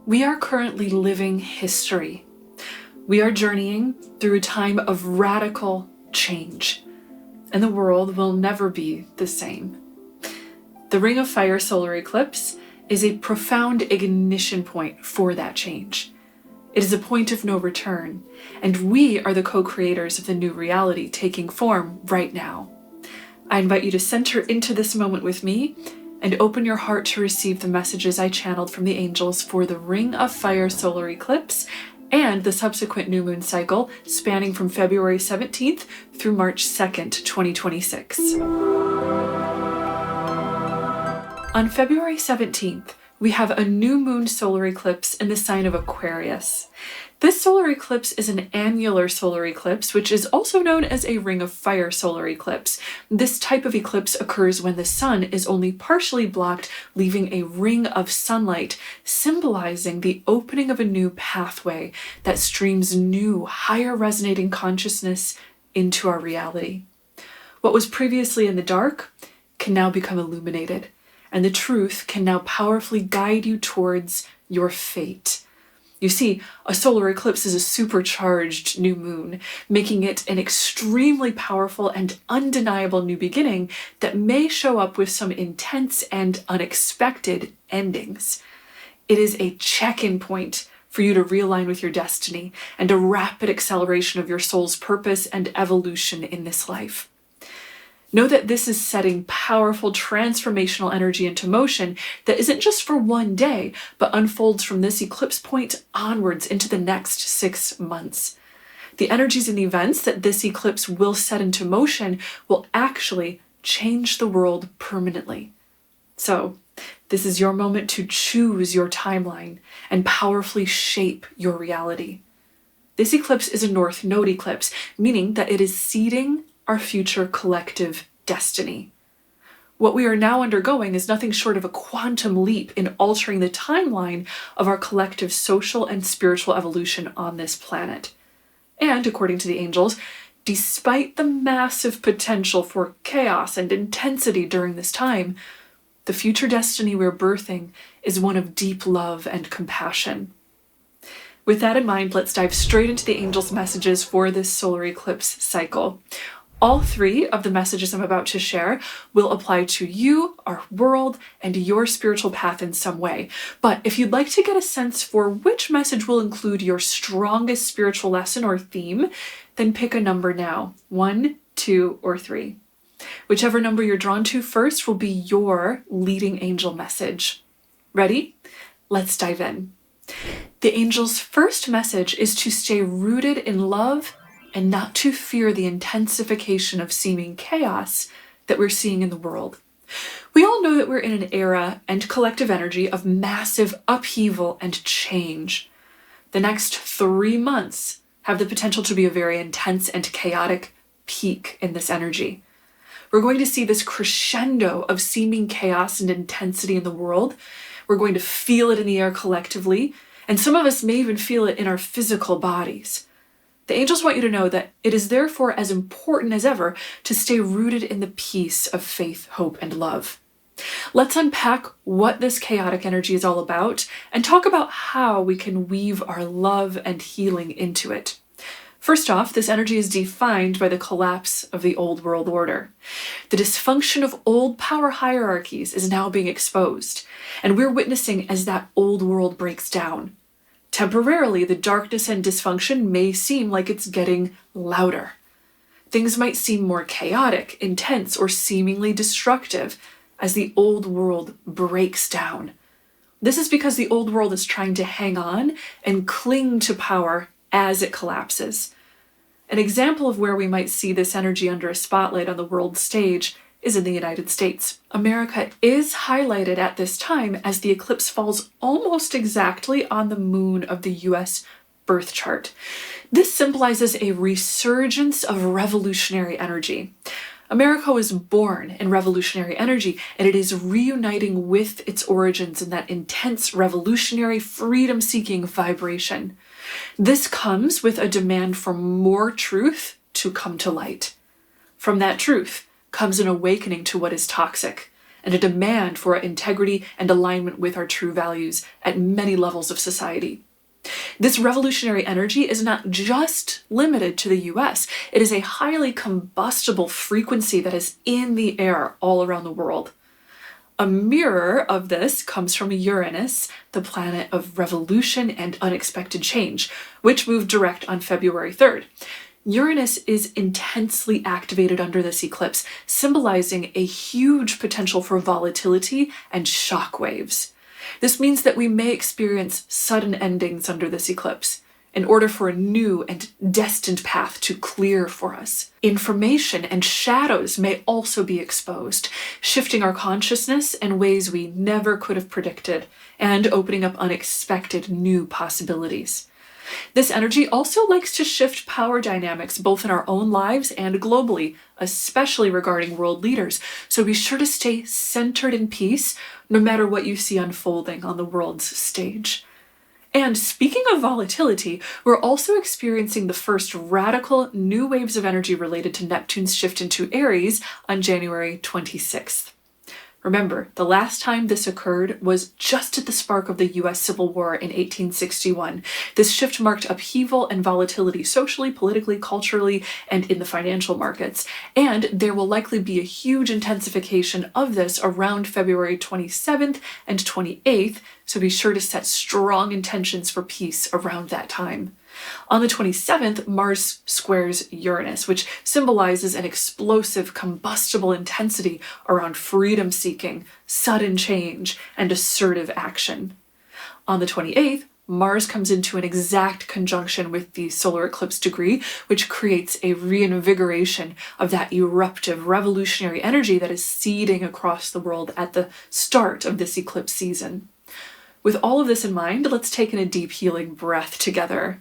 We are currently living history. We are journeying through a time of radical change, and the world will never be the same. The Ring of Fire solar eclipse is a profound ignition point for that change. It is a point of no return, and we are the co-creators of the new reality taking form right now. I invite you to center into this moment with me and open your heart to receive the messages I channeled from the angels for the Ring of Fire solar eclipse and the subsequent new moon cycle spanning from February 17th through March 2nd, 2026. On February 17th, we have a new moon solar eclipse in the sign of Aquarius. This solar eclipse is an annular solar eclipse, which is also known as a Ring of Fire solar eclipse. This type of eclipse occurs when the sun is only partially blocked, leaving a ring of sunlight, symbolizing the opening of a new pathway that streams new, higher resonating consciousness into our reality. What was previously in the dark can now become illuminated, and the truth can now powerfully guide you towards your fate. You see, a solar eclipse is a supercharged new moon, making it an extremely powerful and undeniable new beginning that may show up with some intense and unexpected endings. It is a check-in point for you to realign with your destiny and a rapid acceleration of your soul's purpose and evolution in this life. Know that this is setting powerful transformational energy into motion that isn't just for one day, but unfolds from this eclipse point onwards into the next 6 months. The energies and events that this eclipse will set into motion will actually change the world permanently. So, this is your moment to choose your timeline and powerfully shape your reality. This eclipse is a North Node eclipse, meaning that it is seeding our future collective destiny. What we are now undergoing is nothing short of a quantum leap in altering the timeline of our collective social and spiritual evolution on this planet. And according to the angels, despite the massive potential for chaos and intensity during this time, the future destiny we're birthing is one of deep love and compassion. With that in mind, let's dive straight into the angels' messages for this solar eclipse cycle. All 3 of the messages I'm about to share will apply to you, our world, and your spiritual path in some way. But if you'd like to get a sense for which message will include your strongest spiritual lesson or theme, then pick a number now, 1, 2, or 3. Whichever number you're drawn to first will be your leading angel message. Ready? Let's dive in. The angel's first message is to stay rooted in love and not to fear the intensification of seeming chaos that we're seeing in the world. We all know that we're in an era and collective energy of massive upheaval and change. The next 3 months have the potential to be a very intense and chaotic peak in this energy. We're going to see this crescendo of seeming chaos and intensity in the world. We're going to feel it in the air collectively, and some of us may even feel it in our physical bodies. The angels want you to know that it is therefore as important as ever to stay rooted in the peace of faith, hope, and love. Let's unpack what this chaotic energy is all about and talk about how we can weave our love and healing into it. First off, this energy is defined by the collapse of the old world order. The dysfunction of old power hierarchies is now being exposed, and we're witnessing as that old world breaks down. Temporarily, the darkness and dysfunction may seem like it's getting louder. Things might seem more chaotic, intense, or seemingly destructive as the old world breaks down. This is because the old world is trying to hang on and cling to power as it collapses. An example of where we might see this energy under a spotlight on the world stage is in the United States. America is highlighted at this time as the eclipse falls almost exactly on the moon of the US birth chart. This symbolizes a resurgence of revolutionary energy. America was born in revolutionary energy, and it is reuniting with its origins in that intense revolutionary freedom-seeking vibration. This comes with a demand for more truth to come to light. From that truth comes an awakening to what is toxic, and a demand for integrity and alignment with our true values at many levels of society. This revolutionary energy is not just limited to the US. It is a highly combustible frequency that is in the air all around the world. A mirror of this comes from Uranus, the planet of revolution and unexpected change, which moved direct on February 3rd. Uranus is intensely activated under this eclipse, symbolizing a huge potential for volatility and shock waves. This means that we may experience sudden endings under this eclipse, in order for a new and destined path to clear for us. Information and shadows may also be exposed, shifting our consciousness in ways we never could have predicted, and opening up unexpected new possibilities. This energy also likes to shift power dynamics both in our own lives and globally, especially regarding world leaders, so be sure to stay centered in peace no matter what you see unfolding on the world's stage. And speaking of volatility, we're also experiencing the first radical new waves of energy related to Neptune's shift into Aries on January 26th. Remember, the last time this occurred was just at the spark of the US Civil War in 1861. This shift marked upheaval and volatility socially, politically, culturally, and in the financial markets. And there will likely be a huge intensification of this around February 27th and 28th, so be sure to set strong intentions for peace around that time. On the 27th, Mars squares Uranus, which symbolizes an explosive, combustible intensity around freedom-seeking, sudden change, and assertive action. On the 28th, Mars comes into an exact conjunction with the solar eclipse degree, which creates a reinvigoration of that eruptive, revolutionary energy that is seeding across the world at the start of this eclipse season. With all of this in mind, let's take in a deep healing breath together.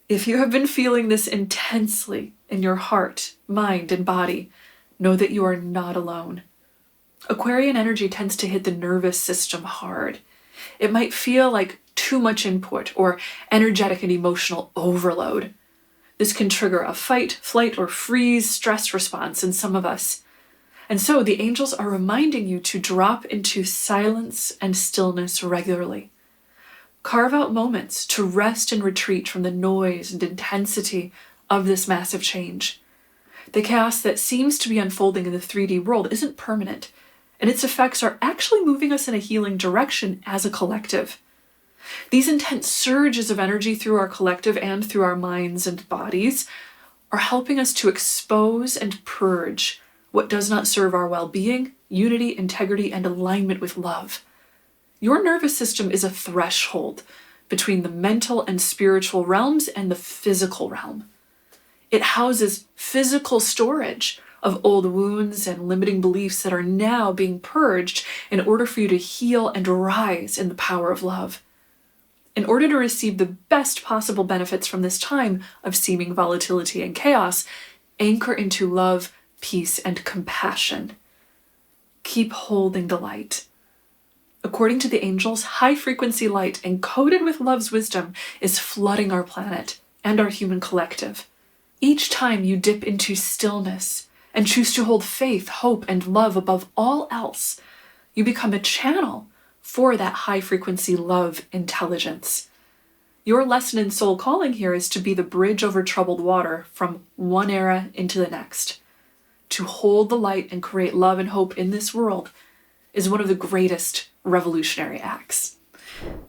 If you have been feeling this intensely in your heart, mind, and body, know that you are not alone. Aquarian energy tends to hit the nervous system hard. It might feel like too much input or energetic and emotional overload. This can trigger a fight, flight, or freeze stress response in some of us. And so the angels are reminding you to drop into silence and stillness regularly. Carve out moments to rest and retreat from the noise and intensity of this massive change. The chaos that seems to be unfolding in the 3D world isn't permanent, and its effects are actually moving us in a healing direction as a collective. These intense surges of energy through our collective and through our minds and bodies are helping us to expose and purge what does not serve our well-being, unity, integrity, and alignment with love. Your nervous system is a threshold between the mental and spiritual realms and the physical realm. It houses physical storage of old wounds and limiting beliefs that are now being purged in order for you to heal and rise in the power of love. In order to receive the best possible benefits from this time of seeming volatility and chaos, anchor into love, peace, and compassion. Keep holding the light. According to the angels, high-frequency light encoded with love's wisdom is flooding our planet and our human collective. Each time you dip into stillness and choose to hold faith, hope, and love above all else, you become a channel for that high-frequency love intelligence. Your lesson in soul calling here is to be the bridge over troubled water from one era into the next. To hold the light and create love and hope in this world is one of the greatest revolutionary acts.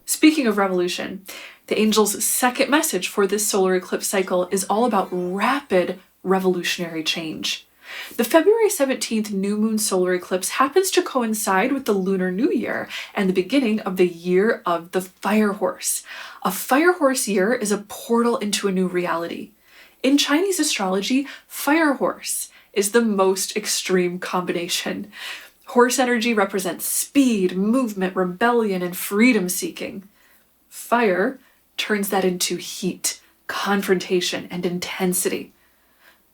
Speaking of revolution, the angels' second message for this solar eclipse cycle is all about rapid revolutionary change. The February 17th new moon solar eclipse happens to coincide with the Lunar New Year and the beginning of the year of the Fire Horse. A Fire Horse year is a portal into a new reality. In Chinese astrology, Fire Horse is the most extreme combination. Horse energy represents speed, movement, rebellion, and freedom-seeking. Fire turns that into heat, confrontation, and intensity.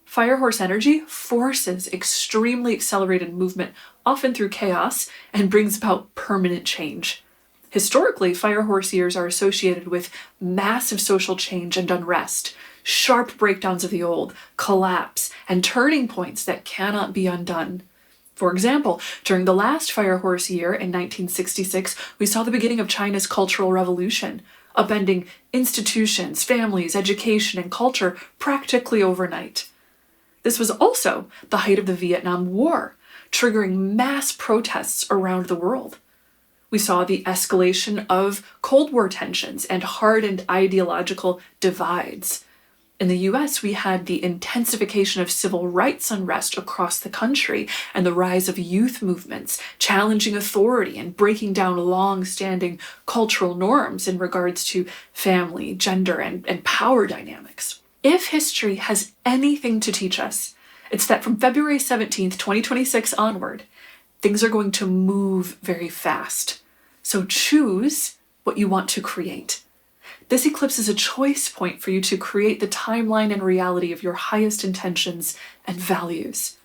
Fire horse energy forces extremely accelerated movement, often through chaos, and brings about permanent change. Historically, fire horse years are associated with massive social change and unrest, sharp breakdowns of the old, collapse, and turning points that cannot be undone. For example, during the last Fire Horse year in 1966, we saw the beginning of China's Cultural Revolution, upending institutions, families, education, and culture practically overnight. This was also the height of the Vietnam War, triggering mass protests around the world. We saw the escalation of Cold War tensions and hardened ideological divides. In the US, we had the intensification of civil rights unrest across the country and the rise of youth movements, challenging authority and breaking down long-standing cultural norms in regards to family, gender, and power dynamics. If history has anything to teach us, it's that from February 17th, 2026 onward, things are going to move very fast. So choose what you want to create. This eclipse is a choice point for you to create the timeline and reality of your highest intentions and values.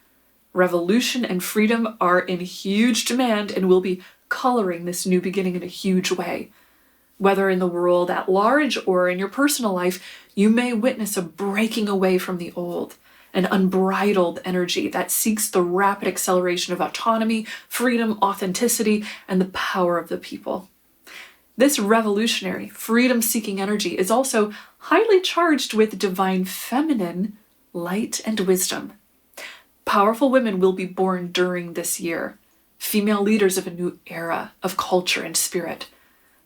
Revolution and freedom are in huge demand and will be coloring this new beginning in a huge way. Whether in the world at large or in your personal life, you may witness a breaking away from the old, an unbridled energy that seeks the rapid acceleration of autonomy, freedom, authenticity, and the power of the people. This revolutionary, freedom-seeking energy is also highly charged with divine feminine light and wisdom. Powerful women will be born during this year, female leaders of a new era of culture and spirit.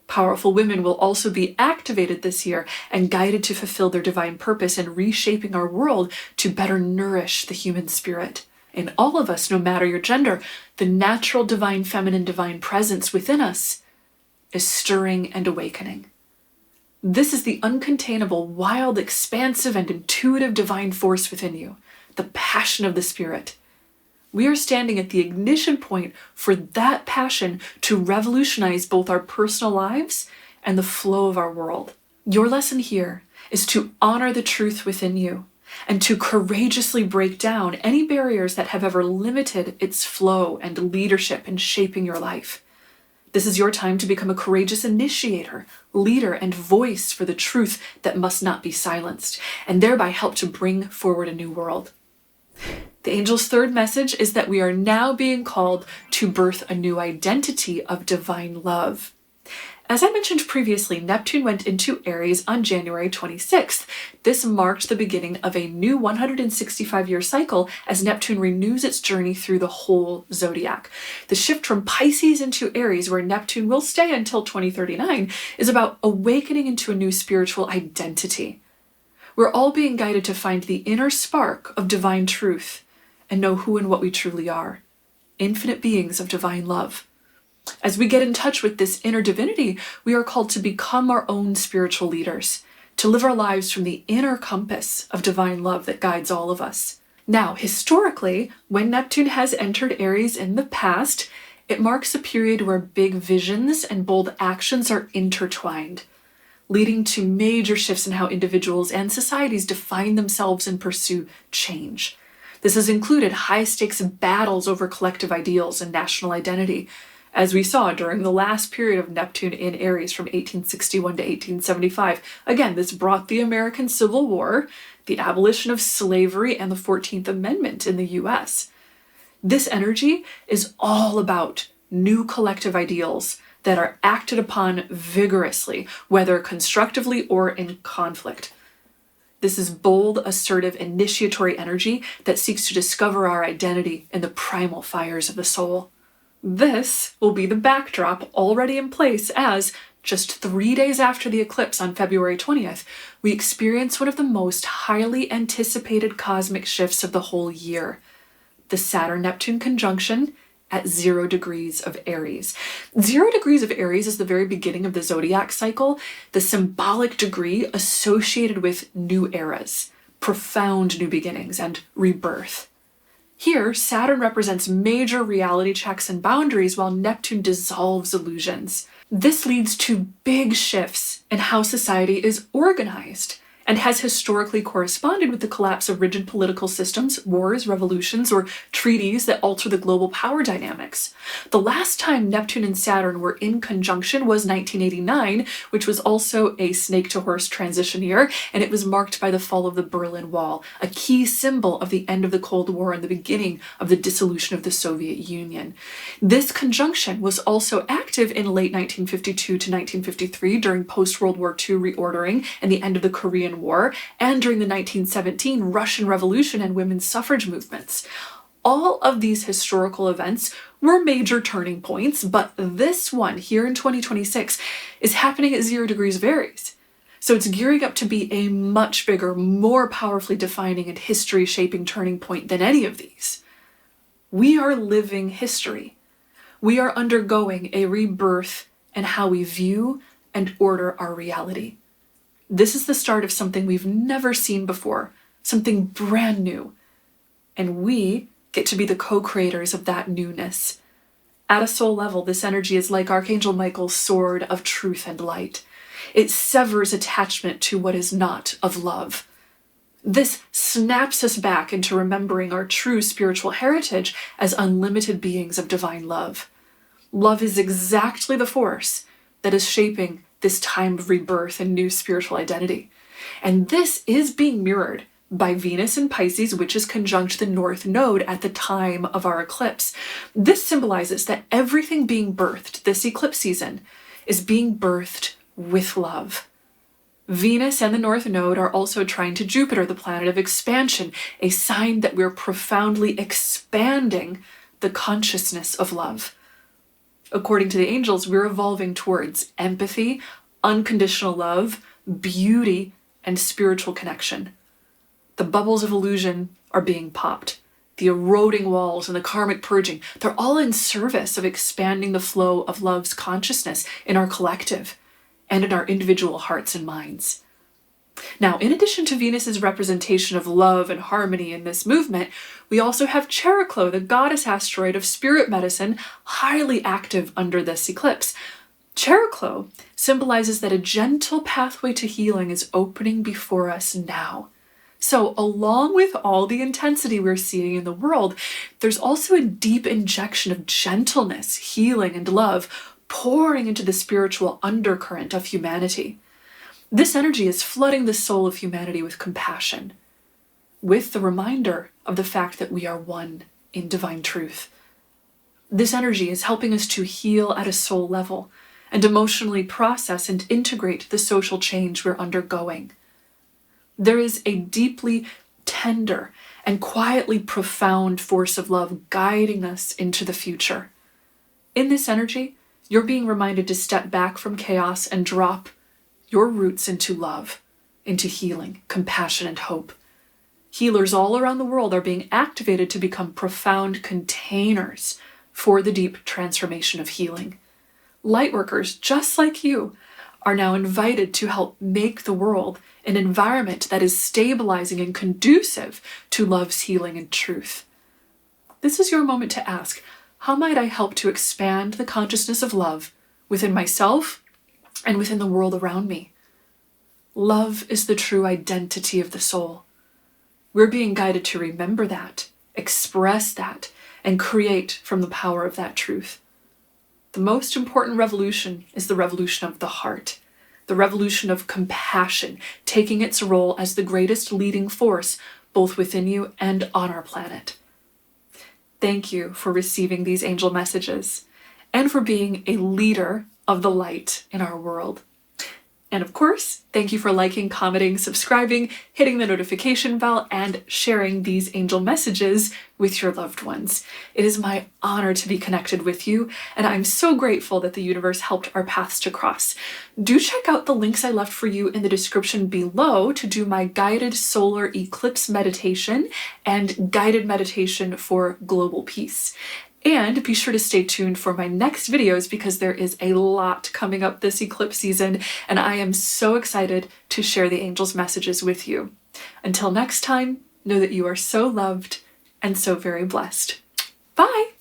Powerful women will also be activated this year and guided to fulfill their divine purpose in reshaping our world to better nourish the human spirit. In all of us, no matter your gender, the natural divine feminine divine presence within us is stirring and awakening. This is the uncontainable, wild, expansive, and intuitive divine force within you, the passion of the spirit. We are standing at the ignition point for that passion to revolutionize both our personal lives and the flow of our world. Your lesson here is to honor the truth within you and to courageously break down any barriers that have ever limited its flow and leadership in shaping your life. This is your time to become a courageous initiator, leader, and voice for the truth that must not be silenced, and thereby help to bring forward a new world. The angel's third message is that we are now being called to birth a new identity of divine love. As I mentioned previously, Neptune went into Aries on January 26th. This marked the beginning of a new 165-year cycle as Neptune renews its journey through the whole zodiac. The shift from Pisces into Aries, where Neptune will stay until 2039, is about awakening into a new spiritual identity. We're all being guided to find the inner spark of divine truth and know who and what we truly are, infinite beings of divine love. As we get in touch with this inner divinity, we are called to become our own spiritual leaders, to live our lives from the inner compass of divine love that guides all of us. Now, historically, when Neptune has entered Aries in the past, it marks a period where big visions and bold actions are intertwined, leading to major shifts in how individuals and societies define themselves and pursue change. This has included high-stakes battles over collective ideals and national identity, as we saw during the last period of Neptune in Aries from 1861 to 1875. Again, this brought the American Civil War, the abolition of slavery, and the 14th Amendment in the US. This energy is all about new collective ideals that are acted upon vigorously, whether constructively or in conflict. This is bold, assertive, initiatory energy that seeks to discover our identity in the primal fires of the soul. This will be the backdrop already in place as, just 3 days after the eclipse on February 20th, we experience one of the most highly anticipated cosmic shifts of the whole year, the Saturn-Neptune conjunction at 0 degrees of Aries. 0 degrees of Aries is the very beginning of the zodiac cycle, the symbolic degree associated with new eras, profound new beginnings, and rebirth. Here, Saturn represents major reality checks and boundaries while Neptune dissolves illusions. This leads to big shifts in how society is organized and has historically corresponded with the collapse of rigid political systems, wars, revolutions, or treaties that alter the global power dynamics. The last time Neptune and Saturn were in conjunction was 1989, which was also a snake-to-horse transition year, and it was marked by the fall of the Berlin Wall, a key symbol of the end of the Cold War and the beginning of the dissolution of the Soviet Union. This conjunction was also active in late 1952 to 1953 during post-World War II reordering and the end of the Korean War, and during the 1917 Russian Revolution and women's suffrage movements. All of these historical events were major turning points, but this one here in 2026 is happening at 0 degrees of Aries. So it's gearing up to be a much bigger, more powerfully defining and history-shaping turning point than any of these. We are living history. We are undergoing a rebirth in how we view and order our reality. This is the start of something we've never seen before, something brand new. And we get to be the co-creators of that newness. At a soul level, this energy is like Archangel Michael's sword of truth and light. It severs attachment to what is not of love. This snaps us back into remembering our true spiritual heritage as unlimited beings of divine love. Love is exactly the force that is shaping this time of rebirth and new spiritual identity. And this is being mirrored by Venus in Pisces, which is conjunct the North Node at the time of our eclipse. This symbolizes that everything being birthed this eclipse season is being birthed with love. Venus and the North Node are also trying to Jupiter, the planet of expansion, a sign that we're profoundly expanding the consciousness of love. According to the angels, we're evolving towards empathy, unconditional love, beauty, and spiritual connection. The bubbles of illusion are being popped. The eroding walls and the karmic purging, they're all in service of expanding the flow of love's consciousness in our collective and in our individual hearts and minds. Now, in addition to Venus's representation of love and harmony in this movement, we also have Cheroklo, the goddess asteroid of spirit medicine, highly active under this eclipse. Cheroklo symbolizes that a gentle pathway to healing is opening before us now. So, along with all the intensity we're seeing in the world, there's also a deep injection of gentleness, healing, and love pouring into the spiritual undercurrent of humanity. This energy is flooding the soul of humanity with compassion, with the reminder of the fact that we are one in divine truth. This energy is helping us to heal at a soul level and emotionally process and integrate the social change we're undergoing. There is a deeply tender and quietly profound force of love guiding us into the future. In this energy, you're being reminded to step back from chaos and drop your roots into love, into healing, compassion, and hope. Healers all around the world are being activated to become profound containers for the deep transformation of healing. Lightworkers, just like you, are now invited to help make the world an environment that is stabilizing and conducive to love's healing and truth. This is your moment to ask, how might I help to expand the consciousness of love within myself and within the world around me? Love is the true identity of the soul. We're being guided to remember that, express that, and create from the power of that truth. The most important revolution is the revolution of the heart, the revolution of compassion, taking its role as the greatest leading force both within you and on our planet. Thank you for receiving these angel messages and for being a leader of the light in our world. And of course, thank you for liking, commenting, subscribing, hitting the notification bell, and sharing these angel messages with your loved ones. It is my honor to be connected with you, and I'm so grateful that the universe helped our paths to cross. Do check out the links I left for you in the description below to do my guided solar eclipse meditation and guided meditation for global peace. And be sure to stay tuned for my next videos because there is a lot coming up this eclipse season, and I am so excited to share the angels' messages with you. Until next time, know that you are so loved and so very blessed. Bye!